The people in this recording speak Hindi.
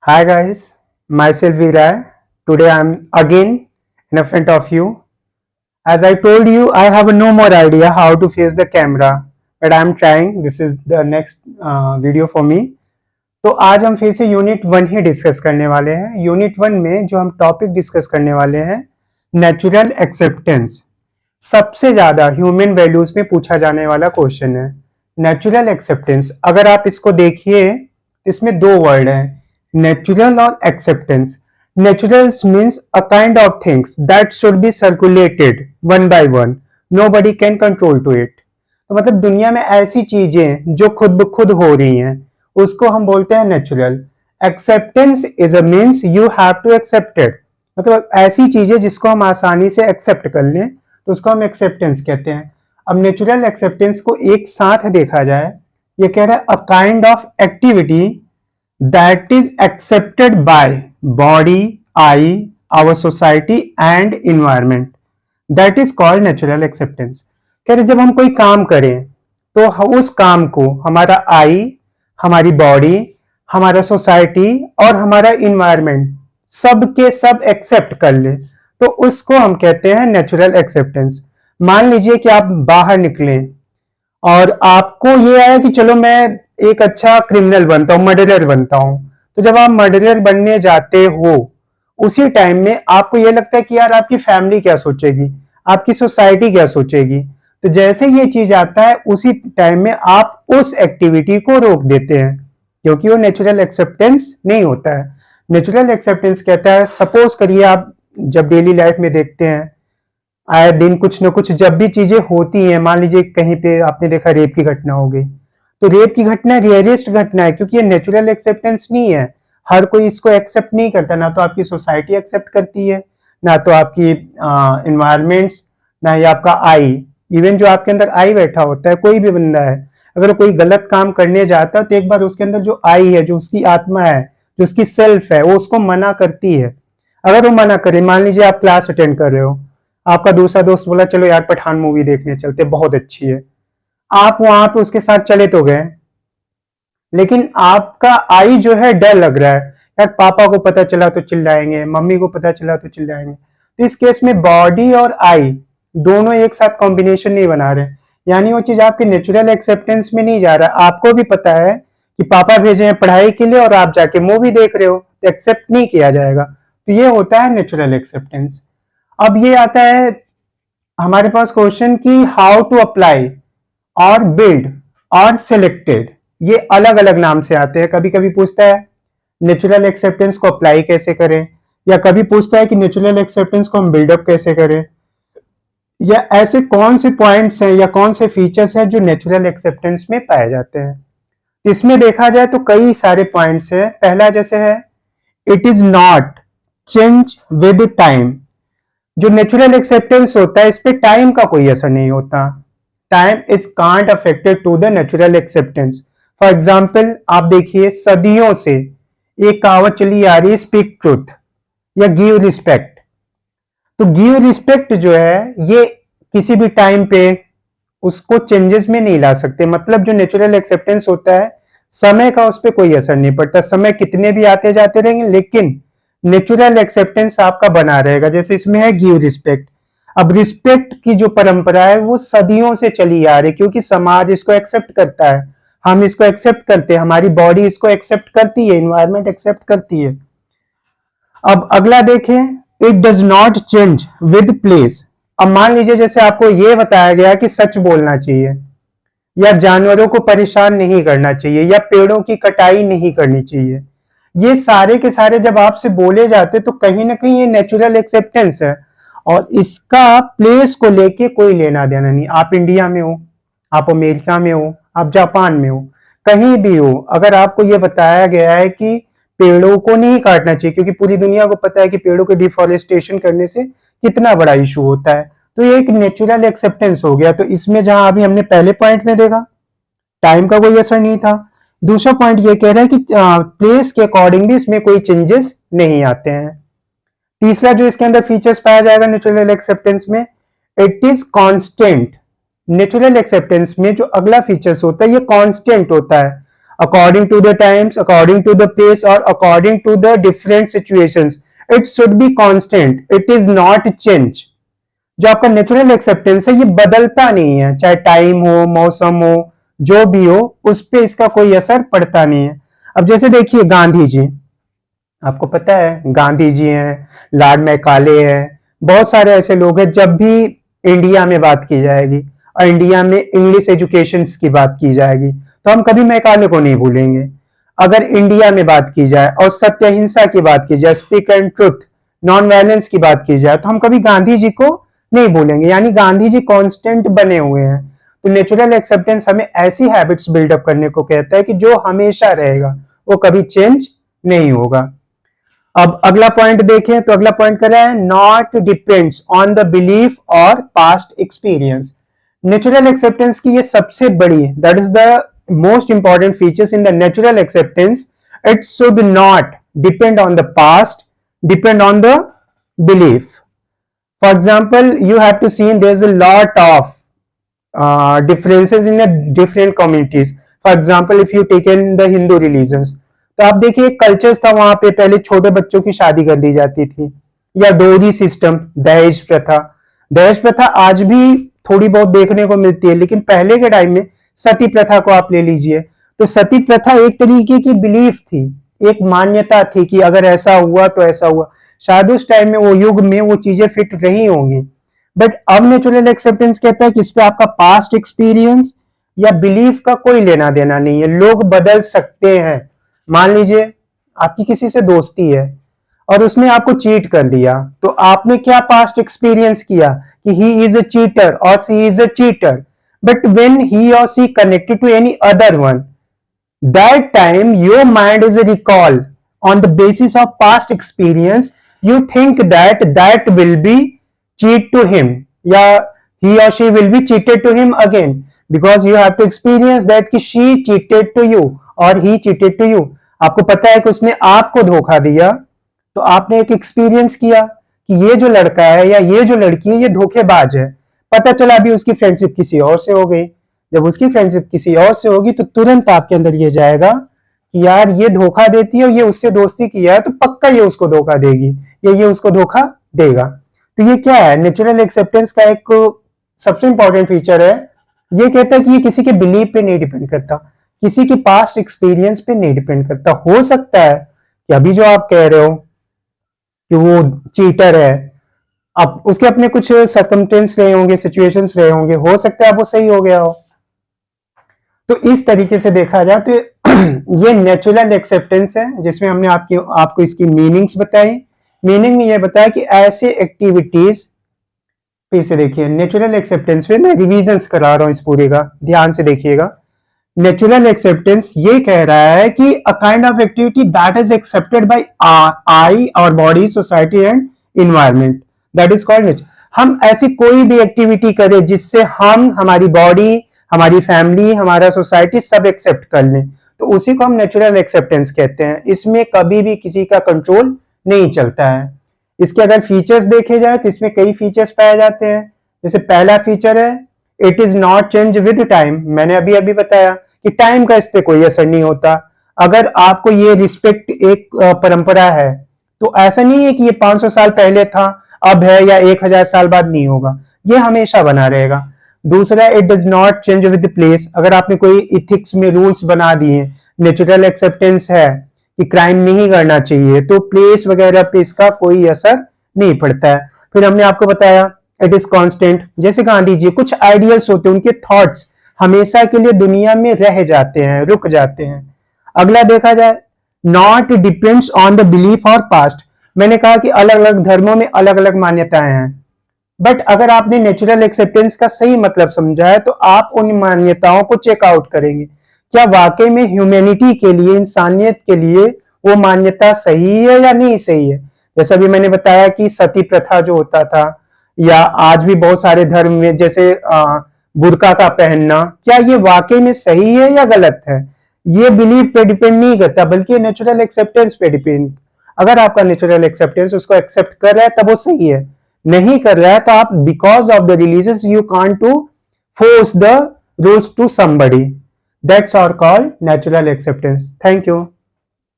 Hi guys, myself Viray. Today I'm again in front of you. As I told you, I have no more idea how to face the camera, but I'm trying. This is the next video for me. तो आज हम फिर से यूनिट 1 ही डिस्कस करने वाले हैं। यूनिट 1 में जो हम टॉपिक डिस्कस करने वाले हैं, नेचुरल एक्सेप्टेंस। सबसे ज्यादा ह्यूमन वैल्यूज में पूछा जाने वाला क्वेश्चन है नेचुरल एक्सेप्टेंस। अगर आप इसको देखिए, इसमें दो वर्ड हैं, नेचुरल और acceptance. Natural means a kind of things that should be circulated one by one, nobody can control to it. तो मतलब दुनिया में ऐसी चीजें जो खुद ब खुद हो रही हैं, उसको हम बोलते हैं natural. Acceptance is a means you have to accept it, मतलब ऐसी चीजें जिसको हम आसानी से एक्सेप्ट कर लें, तो उसको हम एक्सेप्टेंस कहते हैं। अब नेचुरल एक्सेप्टेंस को एक साथ देखा जाए, ये कह रहा है a kind of activity that is accepted by body, I, our society and environment, that is called natural acceptance. कह रहे जब हम कोई काम करें तो उस काम को हमारा आई, हमारी बॉडी, हमारा सोसाइटी और हमारा इन्वायरमेंट सब के सब एक्सेप्ट कर ले, तो उसको हम कहते हैं नेचुरल एक्सेप्टेंस। मान लीजिए कि आप बाहर निकले और आपको ये आया कि चलो मैं एक अच्छा क्रिमिनल बनता हूं, मर्डरर बनता हूं। तो जब आप मर्डरर बनने जाते हो, उसी टाइम में आपको ये लगता है कि यार आपकी फैमिली क्या सोचेगी, आपकी सोसाइटी क्या सोचेगी। तो जैसे ये चीज आता है, उसी टाइम में आप उस एक्टिविटी को रोक देते हैं, क्योंकि वो नेचुरल एक्सेप्टेंस नहीं होता है। नेचुरल एक्सेप्टेंस कहता है, सपोज करिए आप जब डेली लाइफ में देखते हैं, आए दिन कुछ न कुछ जब भी चीजें होती हैं, मान लीजिए कहीं पे आपने देखा रेप की घटना हो गई, तो रेप की घटना रेयरेस्ट घटना है, क्योंकि ये नेचुरल एक्सेप्टेंस नहीं है। हर कोई इसको एक्सेप्ट नहीं करता, ना तो आपकी सोसाइटी एक्सेप्ट करती है, ना तो आपकी इन्वायरमेंट्स, ना ही आपका आई। इवन जो आपके अंदर आई बैठा होता है, कोई भी बंदा है, अगर कोई गलत काम करने जाता है तो एक बार उसके अंदर जो आई है, जो उसकी आत्मा है, जो उसकी सेल्फ है, वो उसको मना करती है। अगर वो मना करे, मान लीजिए आप क्लास अटेंड कर रहे हो, आपका दूसरा दोस्त बोला चलो यार पठान मूवी देखने चलते, बहुत अच्छी है। आप वहां पे उसके साथ चले तो गए, लेकिन आपका आई जो है डर लग रहा है, यार पापा को पता चला तो चिल्लाएंगे, मम्मी को पता चला तो चिल्लाएंगे। तो इस केस में बॉडी और आई दोनों एक साथ कॉम्बिनेशन नहीं बना रहे, यानी वो चीज आपके नेचुरल एक्सेप्टेंस में नहीं जा रहा। आपको भी पता है कि पापा भेजे हैं पढ़ाई के लिए और आप जाके मूवी देख रहे हो, तो एक्सेप्ट नहीं किया जाएगा। तो ये होता है नेचुरल एक्सेप्टेंस। अब ये आता है हमारे पास क्वेश्चन की हाउ टू अप्लाई और बिल्ड और सिलेक्टेड, ये अलग अलग नाम से आते हैं। कभी कभी पूछता है नेचुरल एक्सेप्टेंस को अप्लाई कैसे करें, या कभी पूछता है कि नेचुरल एक्सेप्टेंस को हम बिल्डअप कैसे करें, या ऐसे कौन से पॉइंट्स हैं या कौन से फीचर्स हैं जो नेचुरल एक्सेप्टेंस में पाए जाते हैं। इसमें देखा जाए तो कई सारे पॉइंट्स हैं। पहला जैसे है, it is not change with time. जो नेचुरल एक्सेप्टेंस होता है, इस पे टाइम का कोई असर नहीं होता। Time is can't affected to the natural acceptance. For example आप देखिए, सदियों से एक कहावत चली आ रही है, स्पीक ट्रूथ या गिव रिस्पेक्ट। तो गिव रिस्पेक्ट जो है, ये किसी भी टाइम पे उसको चेंजेस में नहीं ला सकते। मतलब जो नेचुरल एक्सेप्टेंस होता है, समय का उस पर कोई असर नहीं पड़ता। समय कितने भी आते जाते रहेंगे, लेकिन नेचुरल एक्सेप्टेंस आपका बना रहेगा। जैसे इसमें है गिव रिस्पेक्ट। अब रिस्पेक्ट की जो परंपरा है वो सदियों से चली आ रही, क्योंकि समाज इसको एक्सेप्ट करता है, हम इसको एक्सेप्ट करते हैं, हमारी बॉडी इसको एक्सेप्ट करती है, इन्वायरमेंट एक्सेप्ट करती है। अब अगला देखें, it does not change with place. अब मान लीजिए जैसे आपको यह बताया गया कि सच बोलना चाहिए, या जानवरों को परेशान नहीं करना चाहिए, या पेड़ों की कटाई नहीं करनी चाहिए। ये सारे के सारे जब आपसे बोले जाते तो कहीं ना कहीं ये नेचुरल एक्सेप्टेंस है, और इसका प्लेस को लेके कोई लेना देना नहीं। आप इंडिया में हो, आप अमेरिका में हो, आप जापान में हो, कहीं भी हो, अगर आपको ये बताया गया है कि पेड़ों को नहीं काटना चाहिए, क्योंकि पूरी दुनिया को पता है कि पेड़ों के डिफॉरेस्टेशन करने से कितना बड़ा इशू होता है, तो ये एक नेचुरल एक्सेप्टेंस हो गया। तो इसमें जहां अभी हमने पहले पॉइंट में देखा टाइम का कोई असर नहीं था, दूसरा पॉइंट ये कह रहा है कि प्लेस के अकॉर्डिंग भी इसमें कोई चेंजेस नहीं आते हैं। तीसरा जो इसके अंदर फीचर्स पाया जाएगा नेचुरल एक्सेप्टेंस में, it is constant. Natural acceptance में जो अगला फीचर्स होता है, ये कांस्टेंट होता है। according to the times, according to the place or according to the different situations. It should be constant, it is not change. जो आपका नेचुरल एक्सेप्टेंस है ये बदलता नहीं है, चाहे टाइम हो, मौसम हो, जो भी हो, उस पे इसका कोई असर पड़ता नहीं है। अब जैसे देखिए गांधी जी, आपको पता है गांधी जी हैं, लॉर्ड मैकाले हैं, बहुत सारे ऐसे लोग हैं। जब भी इंडिया में बात की जाएगी और इंडिया में इंग्लिश एजुकेशन की बात की जाएगी तो हम कभी मैकाले को नहीं भूलेंगे। अगर इंडिया में बात की जाए और सत्य अहिंसा की बात की जाए, speak and truth, non violence की बात की जाए, तो हम कभी गांधी जी को नहीं भूलेंगे। यानी गांधी जी कांस्टेंट बने हुए हैं। तो नेचुरल एक्सेप्टेंस हमें ऐसी हैबिट्स बिल्डअप करने को कहता है कि जो हमेशा रहेगा, वो कभी चेंज नहीं होगा। अब अगला पॉइंट देखें तो अगला पॉइंट कर रहा है not depends on the belief और पास्ट एक्सपीरियंस। नेचुरल एक्सेप्टेंस की ये सबसे बड़ी, that is the most important features in the natural acceptance. It should not depend on the past, depend on the belief. For example, you have to see there's a lot of differences in the different communities. For example, if you take in the Hindu religions, तो आप देखिए कल्चर्स था वहां पे, पहले छोटे बच्चों की शादी कर दी जाती थी, या डोरी सिस्टम, दहेज प्रथा। दहेज प्रथा आज भी थोड़ी बहुत देखने को मिलती है, लेकिन पहले के टाइम में सती प्रथा को आप ले लीजिए, तो सती प्रथा एक तरीके की बिलीफ थी, एक मान्यता थी कि अगर ऐसा हुआ तो ऐसा हुआ। शायद उस टाइम में, वो युग में वो चीजें फिट रही होंगी। बट अब नेचुरल एक्सेप्टेंस कहता है कि इस पे आपका पास्ट एक्सपीरियंस या बिलीफ का कोई लेना देना नहीं है, लोग बदल सकते हैं। मान लीजिए आपकी किसी से दोस्ती है और उसने आपको चीट कर दिया, तो आपने क्या पास्ट एक्सपीरियंस किया कि ही इज अ चीटर और C is a cheater. But when he और C connected to any other one, that time your mind is a recall on the basis of past experience. You think that that will be cheat to him, yeah, he or she will be cheated to him again, because you have to experience that कि she cheated to you or he cheated to you. आपको पता है कि उसने आपको धोखा दिया, तो आपने एक एक्सपीरियंस किया कि ये जो लड़का है या ये जो लड़की है ये धोखेबाज है। पता चला अभी उसकी फ्रेंडशिप किसी और से हो गई। जब उसकी फ्रेंडशिप किसी और से होगी तो तुरंत आपके अंदर ये जाएगा कि यार ये धोखा देती है और ये उससे दोस्ती किया है, तो पक्का ये उसको धोखा देगी या ये उसको धोखा देगा। तो ये क्या है, नेचुरल एक्सेप्टेंस का एक सबसे इंपॉर्टेंट फीचर है। ये कहता है कि ये किसी के बिलीव पे नहीं डिपेंड करता, किसी के पास्ट एक्सपीरियंस पे नहीं डिपेंड करता। हो सकता है कि अभी जो आप कह रहे हो कि वो चीटर है, अब उसके अपने कुछ सर्कमस्टेंस रहे होंगे, सिचुएशंस रहे होंगे, हो सकता है वो सही हो गया हो। तो इस तरीके से देखा जाए तो ये नेचुरल एक्सेप्टेंस है, जिसमें हमने आपको इसकी मीनिंग्स बताई। मीनिंग में ये बताया कि ऐसे एक्टिविटीज, फिर से देखिए नेचुरल एक्सेप्टेंस पे मैं रिवीजन्स करा रहा हूं इस पूरे का, ध्यान से देखिएगा। नेचुरल एक्सेप्टेंस ये कह रहा है कि a kind of activity that is accepted by I, our body, society and environment, that is called nature. हम ऐसी कोई भी एक्टिविटी करें जिससे हम, हमारी बॉडी, हमारी फैमिली, हमारा सोसाइटी सब एक्सेप्ट कर लें, तो उसी को हम नेचुरल एक्सेप्टेंस कहते हैं। इसमें कभी भी किसी का कंट्रोल नहीं चलता है। इसके अगर फीचर्स देखे जाए तो इसमें कई फीचर्स पाए जाते हैं। जैसे पहला फीचर है it is not change with time. मैंने अभी अभी बताया कि टाइम का इस पे कोई असर नहीं होता। अगर आपको ये रिस्पेक्ट एक परंपरा है, तो ऐसा नहीं है कि ये 500 साल पहले था, अब है, या 1000 साल बाद नहीं होगा, ये हमेशा बना रहेगा। दूसरा, it does not change with place. अगर आपने कोई इथिक्स में रूल्स बना दिए, नेचुरल एक्सेप्टेंस है कि क्राइम नहीं करना चाहिए, तो प्लेस वगैरह पे इसका कोई असर नहीं पड़ता है। फिर हमने आपको बताया इट इज कांस्टेंट। जैसे गांधी जी, कुछ आइडियल्स होते हैं, उनके थॉट्स हमेशा के लिए दुनिया में रह जाते हैं, रुक जाते हैं। अगला देखा जाए, not depends on the belief और पास्ट। मैंने कहा कि अलग अलग धर्मों में अलग अलग मान्यताएं हैं, बट अगर आपने नेचुरल एक्सेप्टेंस का सही मतलब समझा है तो आप उन मान्यताओं को चेकआउट करेंगे, क्या वाकई में ह्यूमैनिटी के लिए, इंसानियत के लिए वो मान्यता सही है या नहीं सही है। जैसे अभी मैंने बताया कि सती प्रथा जो होता था, या आज भी बहुत सारे धर्म में जैसे बुर्का का पहनना, क्या ये वाकई में सही है या गलत है, ये बिलीफ पे डिपेंड नहीं करता, बल्कि नेचुरल एक्सेप्टेंस पे डिपेंड। अगर आपका नेचुरल एक्सेप्टेंस उसको एक्सेप्ट कर रहा है तब वो सही है, नहीं कर रहा है तो आप, because of the religion, you can't to force the rules to somebody. That's our called natural acceptance. Thank you.